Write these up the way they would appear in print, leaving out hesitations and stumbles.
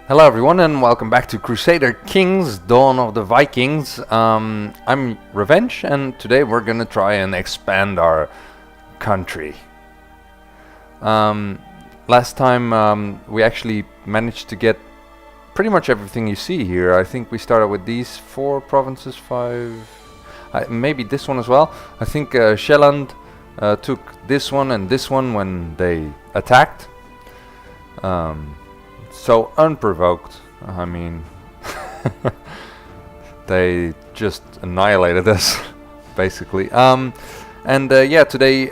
Hello everyone and welcome back to Crusader Kings, Dawn of the Vikings. I'm Revenge and today we're gonna try and expand our country. Last time we actually managed to get pretty much everything you see here. I think we started with these 4 provinces, 5... maybe this one as well. I think Sjaelland took this one and this one when they attacked. So unprovoked, I mean, they just annihilated us, basically. Yeah, today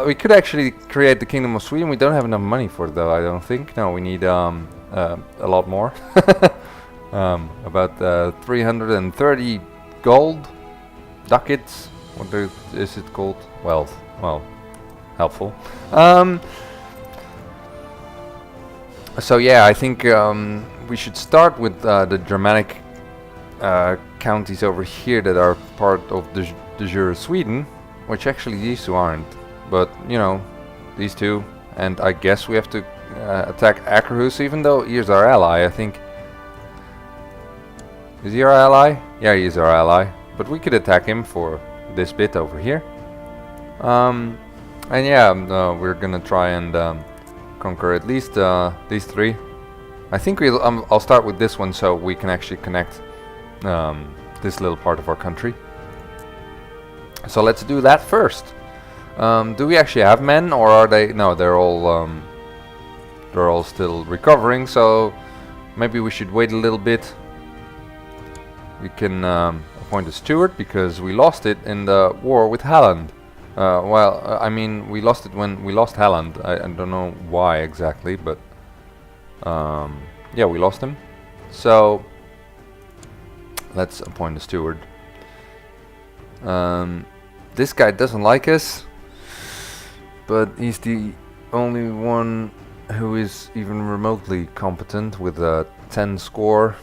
we could actually create the Kingdom of Sweden. We don't have enough money for it, though, I don't think. No, we need a lot more. About 330 gold ducats. What is it called? Wealth. Well, helpful. So yeah, I think we should start with the Germanic counties over here that are part of the jure Sweden, which actually these two aren't, but you know, these two, and I guess we have to attack Akerhus, even though he's our ally. I think, is he our ally? Yeah, he is our ally, but we could attack him for this bit over here. And yeah, we're gonna try and conquer at least these 3. I think I'll start with this one so we can actually connect this little part of our country. So let's do that first. Do we actually have men, or are they? No, they're all still recovering. So maybe we should wait a little bit. We can appoint a steward because we lost it in the war with Sjaelland. I mean, we lost it when we lost Sjaelland. I don't know why exactly, but yeah, we lost him. So let's appoint a steward. This guy doesn't like us, but he's the only one who is even remotely competent with a 10 score.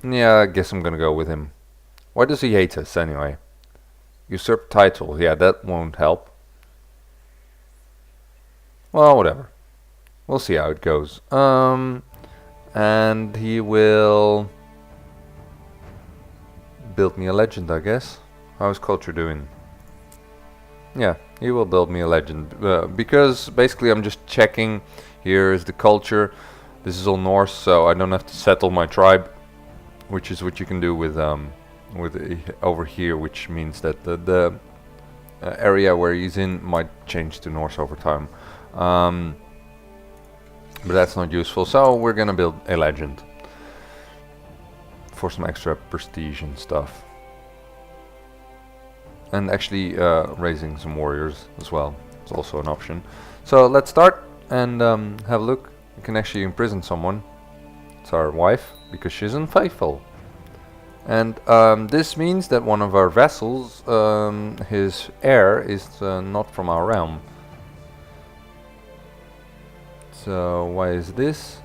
Yeah, I guess I'm gonna go with him. Why does he hate us anyway? Usurp title, yeah, that won't help. Well, whatever. We'll see how it goes. And he will build me a legend, I guess. How's culture doing? Yeah, he will build me a legend. Because basically I'm just checking. Here is the culture. This is all Norse, so I don't have to settle my tribe, which is what you can do with over here, which means that the area where he's in might change to Norse over time, but that's not useful, so we're gonna build a legend for some extra prestige and stuff, and actually raising some warriors as well. It's also an option. So let's start and have a look. We can actually imprison someone. It's our wife because she's unfaithful. And this means that one of our vassals, his heir, is not from our realm. So why is this?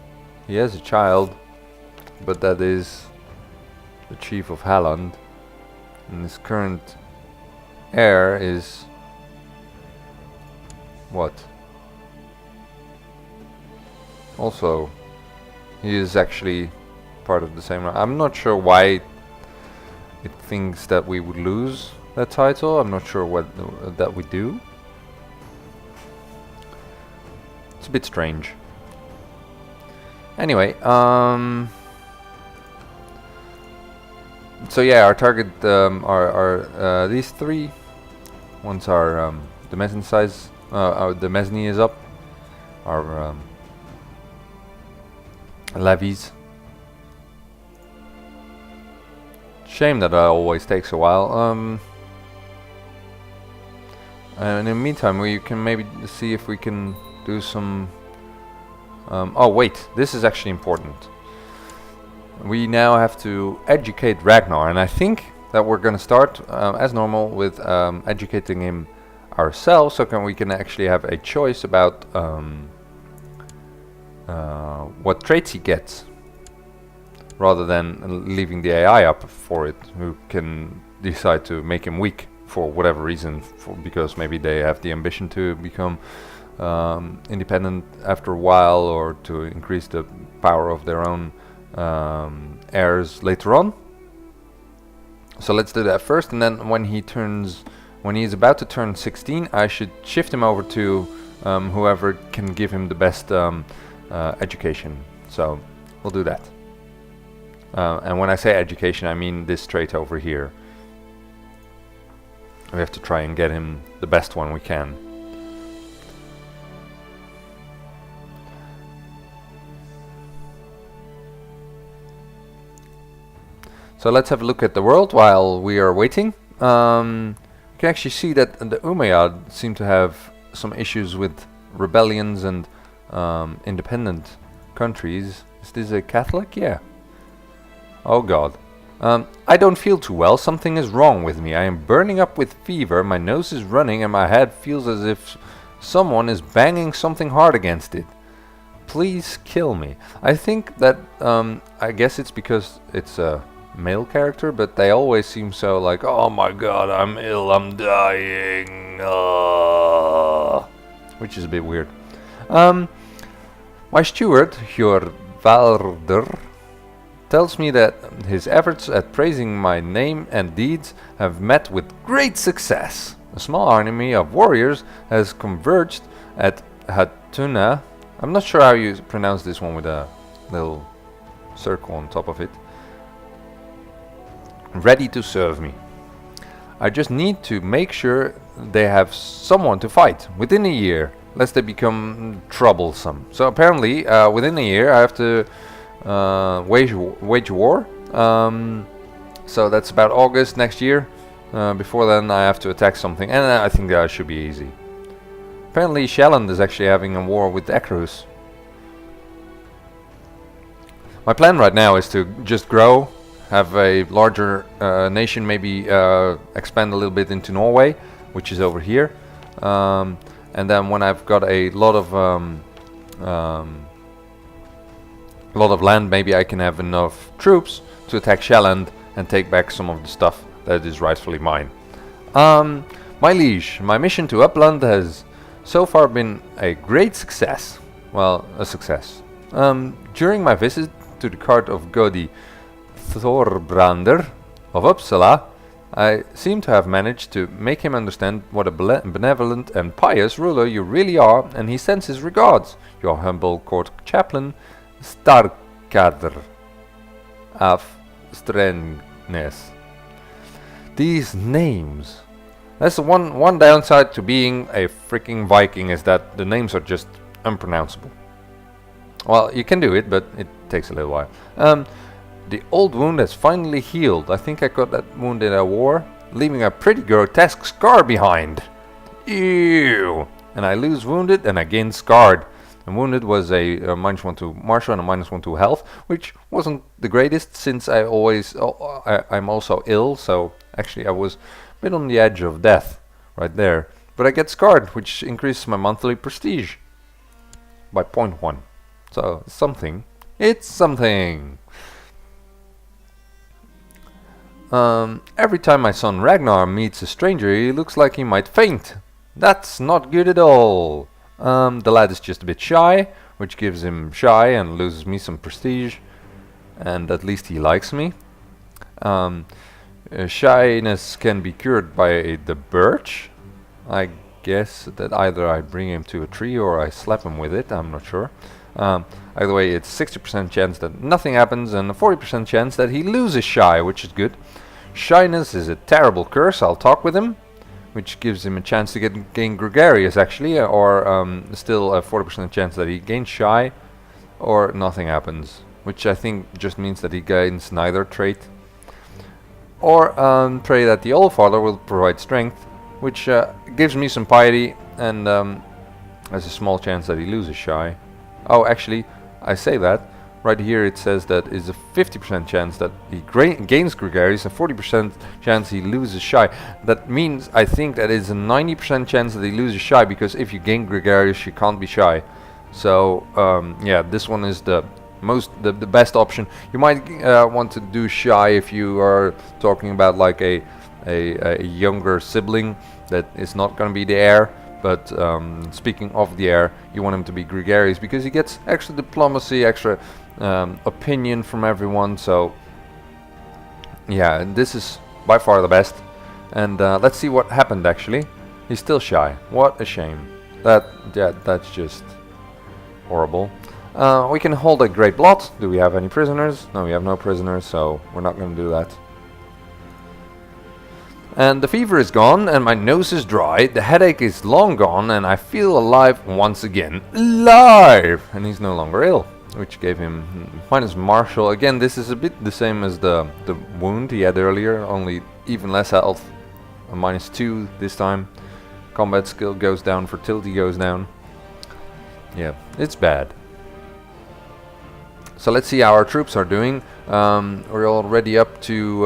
He has a child, but that is the chief of Sjaelland, and his current heir is what? Also, he is actually part of the same. I'm not sure why it thinks that we would lose that title. I'm not sure what that we do. It's a bit strange. Anyway, so yeah, our target are these 3. Once our the Mesni size, the Mesni is up, our levies. Shame that always takes a while. And in the meantime, we can maybe see if we can do some. Oh wait, this is actually important. We now have to educate Ragnarr, and I think that we're gonna start as normal with educating him ourselves, so we can actually have a choice about what traits he gets, rather than leaving the AI up for it, who can decide to make him weak for whatever reason, because maybe they have the ambition to become independent after a while, or to increase the power of their own heirs later on. So let's do that first, and then when he's about to turn 16, I should shift him over to whoever can give him the best education. So we'll do that. And when I say education, I mean this trait over here. We have to try and get him the best one we can. So let's have a look at the world while we are waiting. You can actually see that the Umayyad seem to have some issues with rebellions and independent countries. Is this a Catholic? Yeah. Oh god. I don't feel too well. Something is wrong with me. I am burning up with fever, my nose is running, and my head feels as if someone is banging something hard against it. Please kill me. I think that, I guess it's because it's a male character, but they always seem so like, oh my god, I'm ill, I'm dying, which is a bit weird. My steward, Hjörvaldur, tells me that his efforts at praising my name and deeds have met with great success. A small army of warriors has converged at Hatuna. I'm not sure how you pronounce this one with a little circle on top of it. Ready to serve me. I just need to make sure they have someone to fight within a year, lest they become troublesome. So apparently, within a year, I have to wage war. So that's about August next year. Before then, I have to attack something, and I think that should be easy. Apparently, Sjaelland is actually having a war with Ekrus. My plan right now is to just grow, have a larger nation, maybe expand a little bit into Norway, which is over here, and then when I've got a lot of land, maybe I can have enough troops to attack Sjaelland and take back some of the stuff that is rightfully mine. My liege, my mission to Upland has so far been a great success. Well, a success. During my visit to the court of Godi Thorbrander of Uppsala, I seem to have managed to make him understand what a benevolent and pious ruler you really are, and he sends his regards. Your humble court chaplain, Starkadr af Strengnes. These names. That's the one downside to being a freaking Viking, is that the names are just unpronounceable. Well, you can do it, but it takes a little while. The old wound has finally healed. I think I got that wound in a war, leaving a pretty grotesque scar behind. Ew! And I lose wounded and I gain scarred. And wounded was a -1 to martial and a -1 to health, which wasn't the greatest since I'm also ill, so actually I was a bit on the edge of death right there. But I get scarred, which increases my monthly prestige by 0.1. So something. It's something. Every time my son Ragnarr meets a stranger, he looks like he might faint. That's not good at all. The lad is just a bit shy, which gives him shy and loses me some prestige. And at least he likes me. Shyness can be cured by the birch. I guess that either I bring him to a tree or I slap him with it, I'm not sure. Either way, it's 60% chance that nothing happens and a 40% chance that he loses shy, which is good. Shyness is a terrible curse. I'll talk with him, which gives him a chance to gain gregarious actually, or still a 40% chance that he gains shy, or nothing happens, which I think just means that he gains neither trait. Or pray that the Allfather will provide strength, which gives me some piety, and there's a small chance that he loses shy. Oh, actually, I say that. Right here it says that is a 50% chance that he gains gregarious and 40% chance he loses shy. That means I think that is a 90% chance that he loses shy, because if you gain gregarious you can't be shy. So yeah, this one is the best option. You might want to do shy if you are talking about like a younger sibling that is not going to be the heir. But speaking of the heir, you want him to be gregarious because he gets extra diplomacy, extra opinion from everyone. So yeah, this is by far the best. And let's see what happened actually. He's still shy. What a shame. That's just horrible. We can hold a great blot. Do we have any prisoners? No, we have no prisoners, so we're not going to do that. And the fever is gone, and my nose is dry, the headache is long gone, and I feel alive once again. Alive! And he's no longer ill, which gave him minus martial. Again, this is a bit the same as the wound he had earlier, only even less health. A -2 this time. Combat skill goes down, fertility goes down. Yeah, it's bad. So let's see how our troops are doing. We're already up to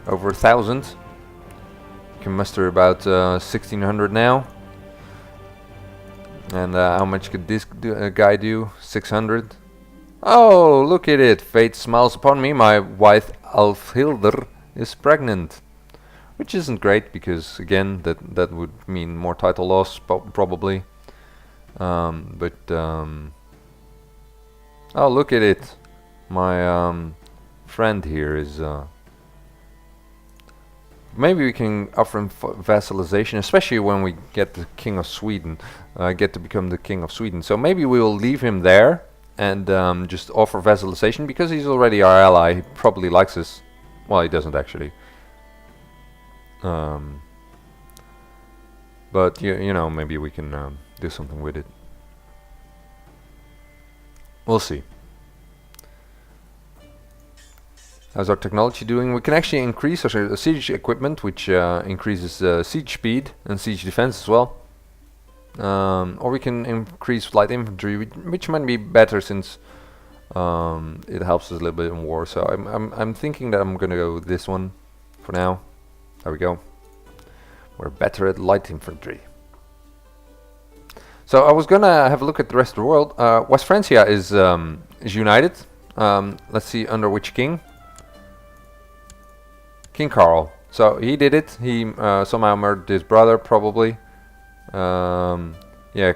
over 1,000. Can muster about 1,600 now. And how much could this guy do? 600. Oh, look at it! Fate smiles upon me. My wife Alfhildr is pregnant, which isn't great because again that would mean more title loss probably. Oh, look at it! My friend here is. Maybe we can offer him vassalization, especially when we get the King of Sweden, get to become the King of Sweden. So maybe we will leave him there and just offer vassalization because he's already our ally. He probably likes us. Well, he doesn't actually. But you know, maybe we can do something with it. We'll see. How's our technology doing? We can actually increase our siege equipment, which increases siege speed and siege defense as well. Or we can increase light infantry, which might be better since it helps us a little bit in war. So I'm thinking that I'm gonna go with this one for now. There we go. We're better at light infantry. So I was gonna have a look at the rest of the world. West Francia is united. Let's see under which king. King Carl. So he did it. He somehow murdered his brother, probably. Yeah,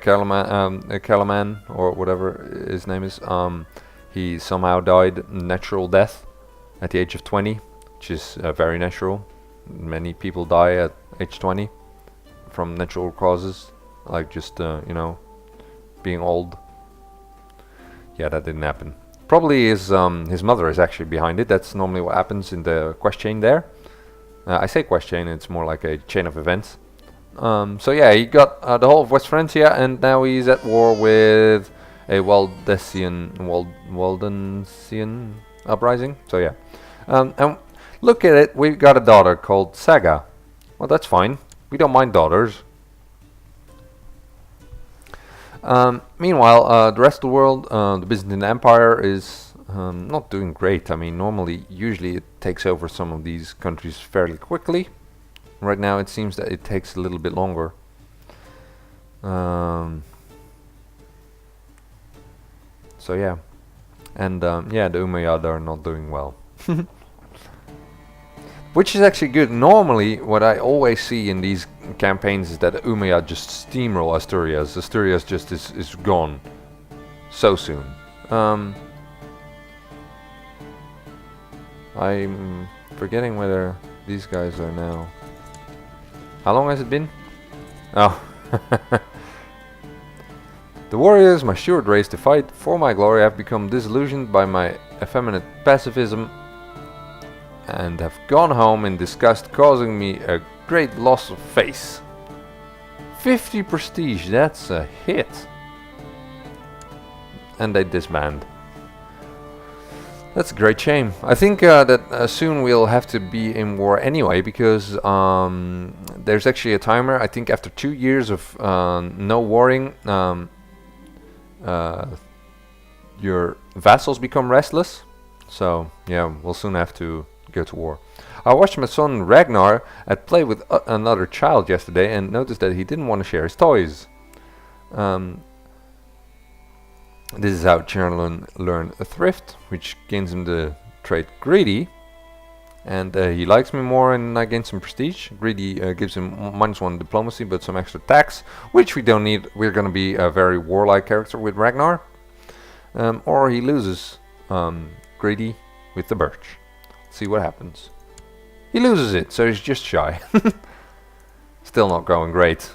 Calaman or whatever his name is. He somehow died natural death at the age of 20, which is very natural. Many people die at age 20 from natural causes, like just you know, being old. Yeah, that didn't happen. Probably his mother is actually behind it. That's normally what happens in the quest chain there. I say quest chain, it's more like a chain of events. So yeah, he got the whole of West Francia, and now he's at war with a Waldensian uprising. So yeah, and look at it, we've got a daughter called Saga. Well, that's fine. We don't mind daughters. Meanwhile, the rest of the world, the Byzantine Empire is not doing great. I mean, usually it takes over some of these countries fairly quickly. Right now it seems that it takes a little bit longer. So yeah. And yeah, the Umayyad are not doing well. Which is actually good. Normally, what I always see in these campaigns is that the Umayyad just steamroll Asturias. Asturias just is gone so soon. I'm forgetting whether these guys are now. How long has it been? Oh. The warriors my steward raised to fight for my glory have become disillusioned by my effeminate pacifism and have gone home in disgust, causing me a great loss of face. 50 prestige, that's a hit. And they disband. That's a great shame. I think that soon we'll have to be in war anyway, because there's actually a timer. I think after 2 years of no warring, your vassals become restless. So yeah, we'll soon have to go to war. I watched my son Ragnarr at play with another child yesterday and noticed that he didn't want to share his toys. This is how children learn a thrift, which gains him the trait greedy. And he likes me more and I gain some prestige. Greedy gives him -1 diplomacy but some extra tax, which we don't need. We're gonna be a very warlike character with Ragnarr. Or he loses Greedy with the birch. See what happens. He loses it, so he's just shy. Still not going great.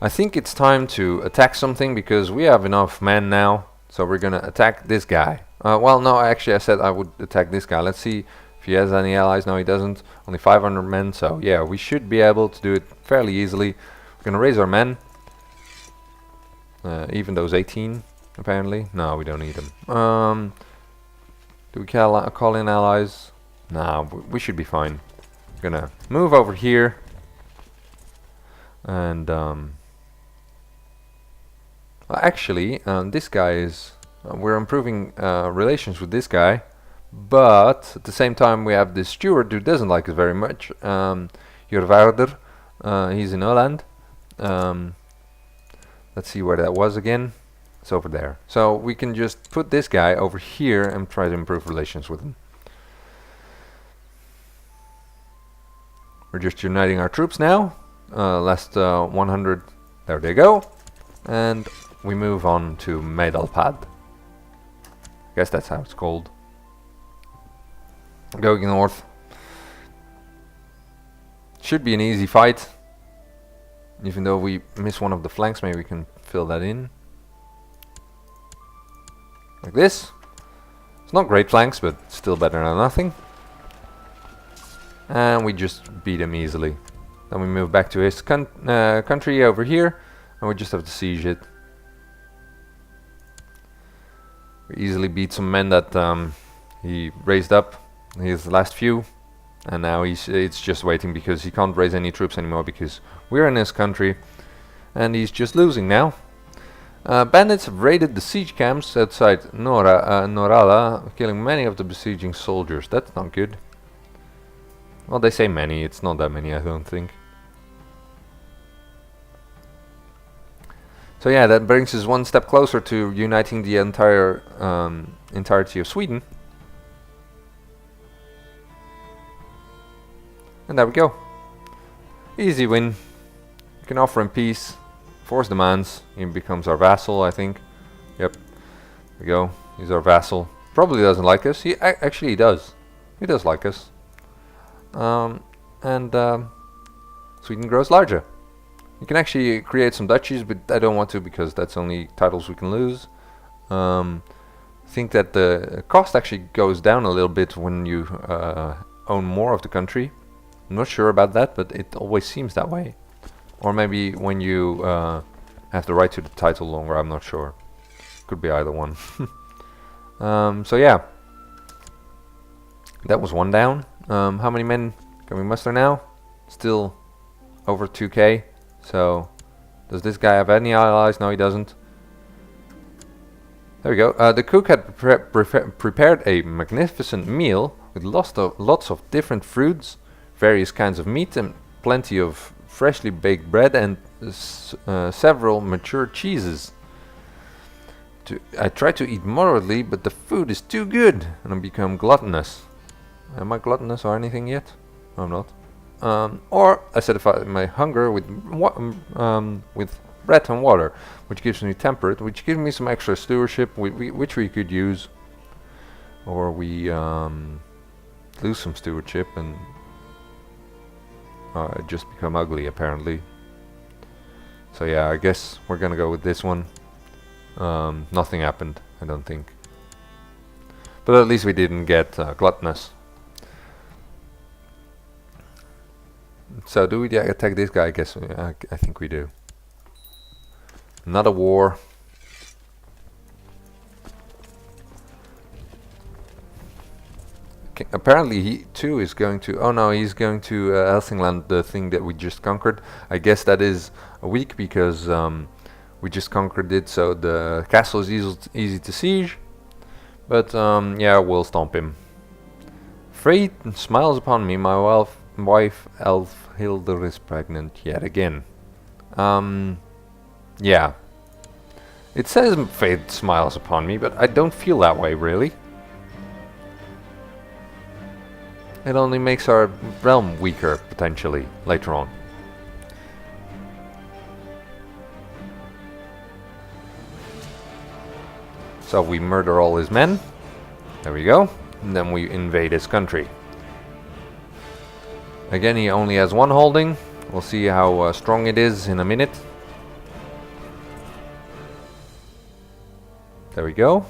I think it's time to attack something because we have enough men now. So we're gonna attack this guy. Well, no, actually I said I would attack this guy. Let's see if he has any allies. No, he doesn't. Only 500 men, so yeah, we should be able to do it fairly easily. We're gonna raise our men. Even those 18, apparently. No, we don't need them. Do we call in allies? Nah, we should be fine. We're gonna move over here. And actually, this guy is... we're improving relations with this guy. But at the same time we have this steward who doesn't like us very much. Revvenge. He's in Sjaelland. Let's see where that was again. It's over there. So we can just put this guy over here and try to improve relations with him. We're just uniting our troops now. Last 100. There they go. And we move on to Medalpad. Guess that's how it's called. Going north. Should be an easy fight. Even though we miss one of the flanks, maybe we can fill that in. Like this. It's not great flanks, but still better than nothing. And we just beat him easily. Then we move back to his country over here. And we just have to siege it. We easily beat some men that he raised up. His last few. And now it's just waiting because he can't raise any troops anymore because we're in his country. And he's just losing now. Bandits have raided the siege camps outside Norrala, killing many of the besieging soldiers. That's not good. Well, they say many. It's not that many, I don't think. So yeah, that brings us one step closer to uniting the entire entirety of Sweden. And there we go. Easy win. You can offer him peace. Force demands. He becomes our vassal, I think. Yep. There we go. He's our vassal. Probably doesn't like us. Actually he does. He does like us. Sweden grows larger. You can actually create some duchies, but I don't want to because that's only titles we can lose. I think that the cost actually goes down a little bit when you own more of the country. I'm not sure about that, but it always seems that way. Or maybe when you have the right to the title longer, I'm not sure. Could be either one. So yeah. That was one down. How many men can we muster now? Still over 2k. So, does this guy have any allies? No, he doesn't. There we go. The cook had prepared a magnificent meal with lots of different fruits, various kinds of meat, and plenty of freshly baked bread and several mature cheeses. I try to eat moderately, but the food is too good, and I become gluttonous. Am I gluttonous or anything yet? No, I'm not. Or I satisfy my hunger with bread and water, which gives me temperate, which gives me some extra stewardship, which we could use. Or we lose some stewardship and just become ugly, apparently. So yeah, I guess we're gonna go with this one. Nothing happened, I don't think. But at least we didn't get gluttonous. So do we attack this guy? I guess I think we do. Another war. Apparently he too is going to... Oh no, he's going to Helsingland, the thing that we just conquered. I guess that is weak because we just conquered it, so the castle is easy to siege. But yeah, we'll stomp him. Freyt smiles upon me. My wife Elfhilder is pregnant yet again. Yeah. It says fate smiles upon me, but I don't feel that way, really. It only makes our realm weaker, potentially, later on. So we murder all his men. There we go. And then we invade his country. Again, he only has one holding. We'll see how strong it is in a minute. There we go.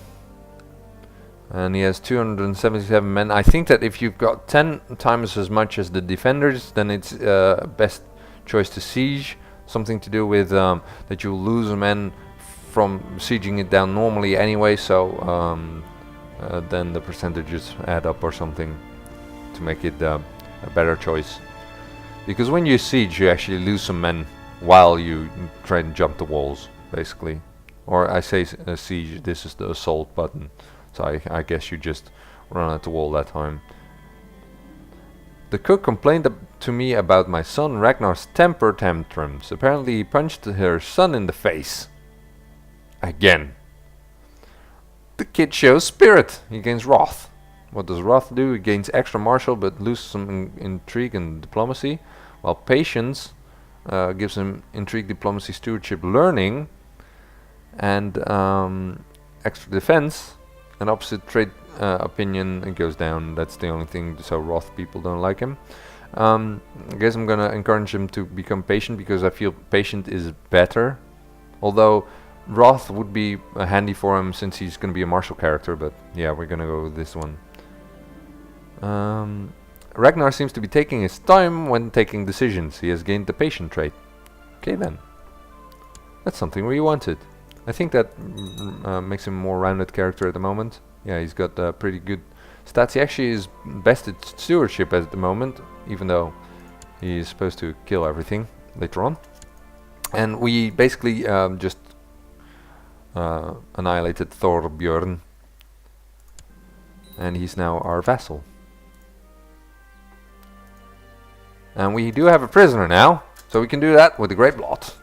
And he has 277 men. I think that if you've got 10 times as much as the defenders, then it's best choice to siege. Something to do with that you lose men from sieging it down normally anyway, so then the percentages add up or something to make it a better choice. Because when you siege, you actually lose some men while you try and jump the walls, basically. Or I say siege, this is the assault button. So I guess you just run at the wall that time. The cook complained to me about my son Ragnar's temper tantrums. Apparently he punched her son in the face. Again. The kid shows spirit. He gains wrath. What does wrath do? He gains extra martial but loses some intrigue and diplomacy. While patience gives him intrigue, diplomacy, stewardship, learning, and extra defense. An opposite trait opinion, it goes down. That's the only thing, so wrath people don't like him. I guess I'm gonna encourage him to become patient because I feel patient is better. Although wrath would be handy for him since he's gonna be a martial character, but yeah, we're gonna go with this one. Ragnarr seems to be taking his time when taking decisions. He has gained the patient trait. Okay then. That's something we wanted. I think that makes him a more rounded character at the moment. Yeah, he's got pretty good stats. He actually is best at stewardship at the moment, even though he is supposed to kill everything later on. And we basically just annihilated Thorbjorn. And he's now our vassal. And we do have a prisoner now, so we can do that with the Great Blot.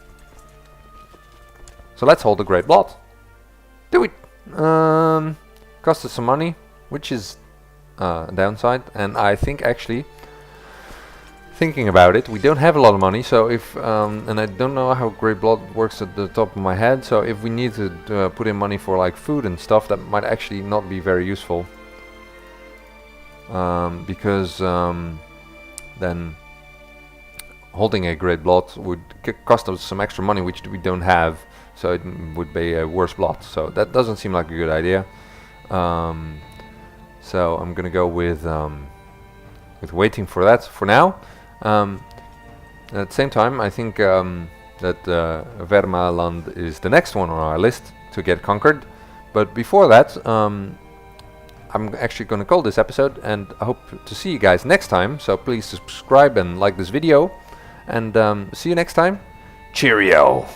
So let's hold the Great Blot. Do it! Cost us some money, which is a downside. And I think actually, thinking about it, we don't have a lot of money. So if, and I don't know how Great Blot works at the top of my head. So if we need to put in money for like food and stuff, that might actually not be very useful. Because then holding a Great Blot would cost us some extra money, which we don't have. So it would be a worse blot. So that doesn't seem like a good idea. So I'm gonna go with waiting for that for now. At the same time, I think that Vermaland is the next one on our list to get conquered. But before that, I'm actually gonna call this episode, and I hope to see you guys next time. So please subscribe and like this video, and see you next time. Cheerio!